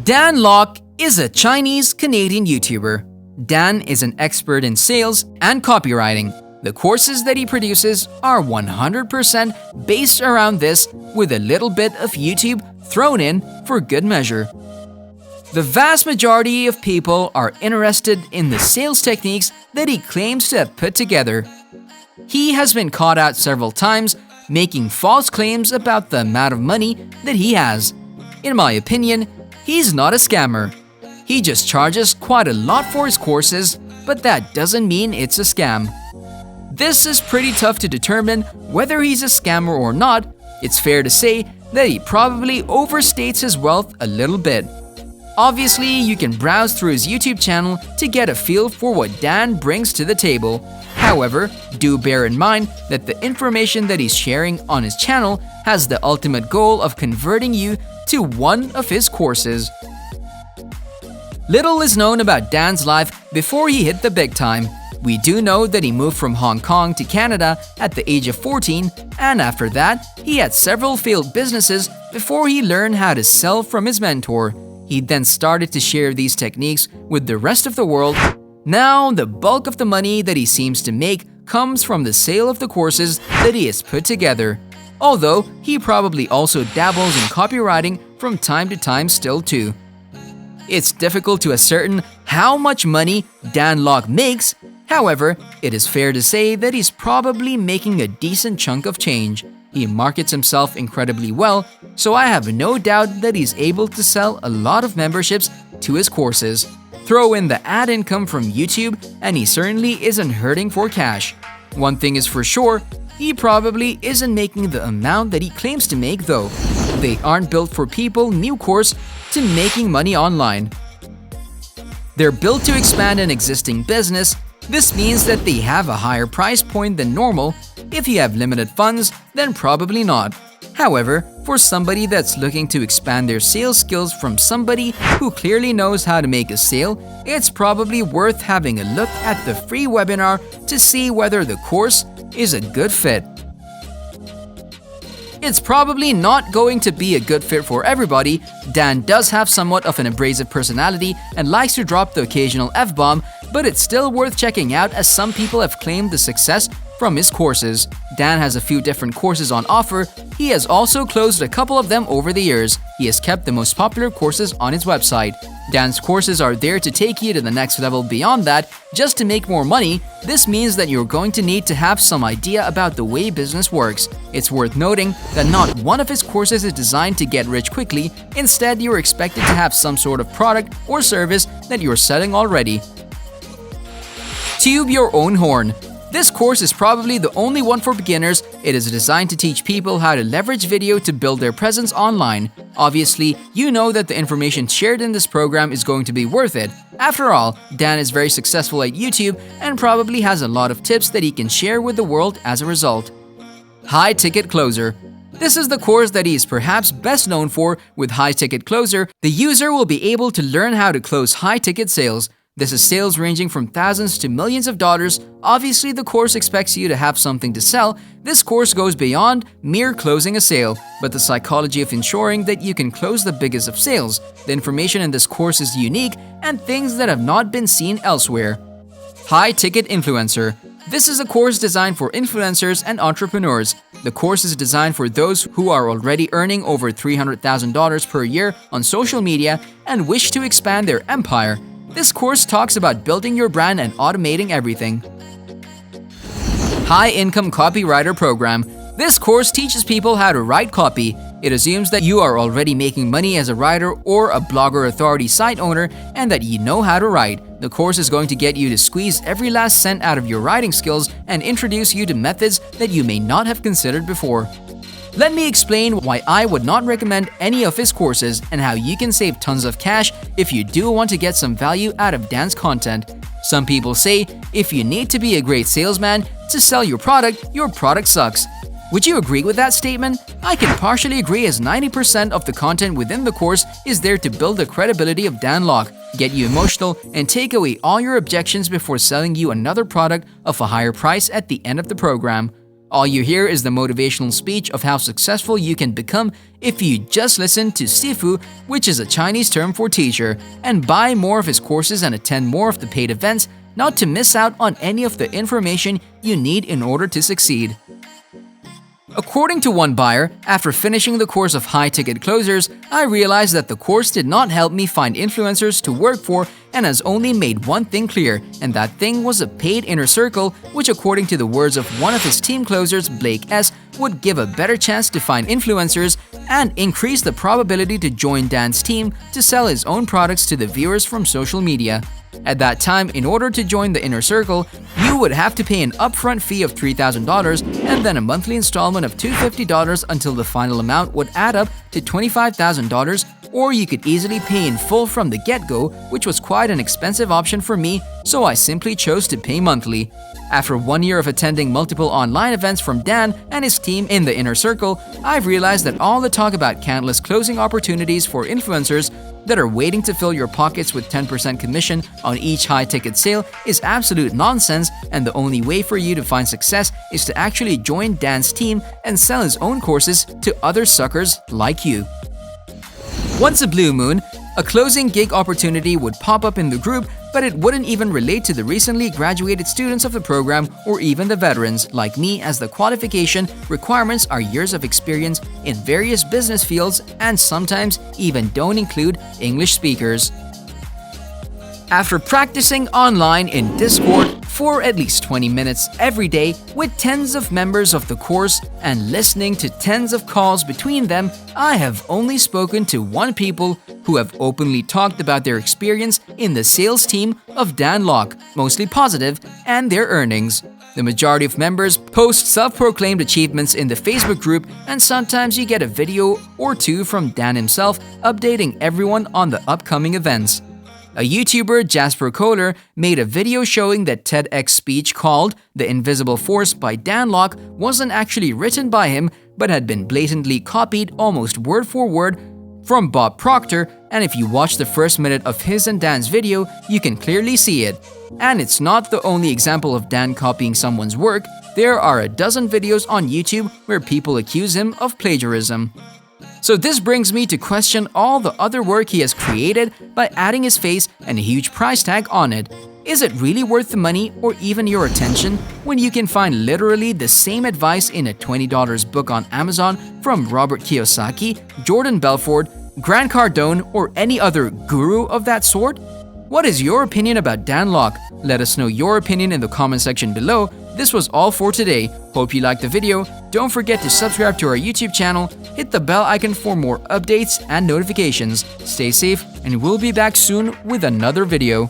Dan Lok is a Chinese-Canadian YouTuber. Dan is an expert in sales and copywriting. The courses that he produces are 100% based around this, with a little bit of YouTube thrown in for good measure. The vast majority of people are interested in the sales techniques that he claims to have put together. He has been caught out several times making false claims about the amount of money that he has. In my opinion, he's not a scammer. He just charges quite a lot for his courses, but that doesn't mean it's a scam. This is pretty tough to determine whether he's a scammer or not. It's fair to say that he probably overstates his wealth a little bit. Obviously, you can browse through his YouTube channel to get a feel for what Dan brings to the table. However, do bear in mind that the information that he's sharing on his channel has the ultimate goal of converting you to one of his courses. Little is known about Dan's life before he hit the big time. We do know that he moved from Hong Kong to Canada at the age of 14, and after that, he had several failed businesses before he learned how to sell from his mentor. He then started to share these techniques with the rest of the world. Now, the bulk of the money that he seems to make comes from the sale of the courses that he has put together. Although, he probably also dabbles in copywriting from time to time still too. It's difficult to ascertain how much money Dan Lok makes. However, it is fair to say that he's probably making a decent chunk of change. He markets himself incredibly well, so I have no doubt that he's able to sell a lot of memberships to his courses. Throw in the ad income from YouTube, and he certainly isn't hurting for cash. One thing is for sure, he probably isn't making the amount that he claims to make though. They aren't built for people new course to making money online. They're built to expand an existing business. This means that they have a higher price point than normal. If you have limited funds, then probably not. However, for somebody that's looking to expand their sales skills from somebody who clearly knows how to make a sale, it's probably worth having a look at the free webinar to see whether the course is a good fit. It's probably not going to be a good fit for everybody. Dan does have somewhat of an abrasive personality and likes to drop the occasional F-bomb, but it's still worth checking out as some people have claimed the success from his courses. Dan has a few different courses on offer. He has also closed a couple of them over the years. He has kept the most popular courses on his website. Dan's courses are there to take you to the next level beyond that, just to make more money. This means that you're going to need to have some idea about the way business works. It's worth noting that not one of his courses is designed to get rich quickly. Instead, you're expected to have some sort of product or service that you're selling already. Tube your own horn. This course is probably the only one for beginners. It is designed to teach people how to leverage video to build their presence online. Obviously, you know that the information shared in this program is going to be worth it. After all, Dan is very successful at YouTube and probably has a lot of tips that he can share with the world as a result. High Ticket Closer. This is the course that he is perhaps best known for. With High Ticket Closer, the user will be able to learn how to close high-ticket sales. This is sales ranging from thousands to millions of dollars. Obviously, the course expects you to have something to sell. This course goes beyond mere closing a sale, but the psychology of ensuring that you can close the biggest of sales. The information in this course is unique and things that have not been seen elsewhere. High Ticket Influencer. This is a course designed for influencers and entrepreneurs. The course is designed for those who are already earning over $300,000 per year on social media and wish to expand their empire. This course talks about building your brand and automating everything. High Income Copywriter Program. This course teaches people how to write copy. It assumes that you are already making money as a writer or a blogger authority site owner and that you know how to write. The course is going to get you to squeeze every last cent out of your writing skills and introduce you to methods that you may not have considered before. Let me explain why I would not recommend any of his courses and how you can save tons of cash if you do want to get some value out of Dan's content. Some people say if you need to be a great salesman to sell your product sucks. Would you agree with that statement? I can partially agree, as 90% of the content within the course is there to build the credibility of Dan Lok, get you emotional, and take away all your objections before selling you another product of a higher price at the end of the program. All you hear is the motivational speech of how successful you can become if you just listen to Sifu, which is a Chinese term for teacher, and buy more of his courses and attend more of the paid events, not to miss out on any of the information you need in order to succeed. According to one buyer, after finishing the course of high-ticket closers, I realized that the course did not help me find influencers to work for and has only made one thing clear, and that thing was a paid inner circle, which according to the words of one of his team closers, Blake S., would give a better chance to find influencers and increase the probability to join Dan's team to sell his own products to the viewers from social media. At that time, in order to join the inner circle, you would have to pay an upfront fee of $3,000 and then a monthly installment of $250 until the final amount would add up to $25,000, or you could easily pay in full from the get-go, which was quite an expensive option for me, so I simply chose to pay monthly. After 1 year of attending multiple online events from Dan and his team in the inner circle, I've realized that all the talk about countless closing opportunities for influencers that are waiting to fill your pockets with 10% commission on each high-ticket sale is absolute nonsense, and the only way for you to find success is to actually join Dan's team and sell his own courses to other suckers like you. Once a blue moon, a closing gig opportunity would pop up in the group, but it wouldn't even relate to the recently graduated students of the program or even the veterans like me, as the qualification requirements are years of experience in various business fields and sometimes even don't include English speakers. After practicing online in Discord for at least 20 minutes every day with tens of members of the course and listening to tens of calls between them, I have only spoken to one people who have openly talked about their experience in the sales team of Dan Lok, mostly positive, and their earnings. The majority of members post self-proclaimed achievements in the Facebook group, and sometimes you get a video or two from Dan himself updating everyone on the upcoming events. A YouTuber, Jasper Kohler, made a video showing that TEDx speech called The Invisible Force by Dan Lok wasn't actually written by him, but had been blatantly copied almost word for word from Bob Proctor, and if you watch the first minute of his and Dan's video, you can clearly see it. And it's not the only example of Dan copying someone's work. There are a dozen videos on YouTube where people accuse him of plagiarism. So this brings me to question all the other work he has created by adding his face and a huge price tag on it. Is it really worth the money or even your attention when you can find literally the same advice in a $20 book on Amazon from Robert Kiyosaki, Jordan Belfort, Grant Cardone, or any other guru of that sort? What is your opinion about Dan Lok? Let us know your opinion in the comment section below. This was all for today. Hope you liked the video. Don't forget to subscribe to our YouTube channel, hit the bell icon for more updates and notifications. Stay safe, and we'll be back soon with another video.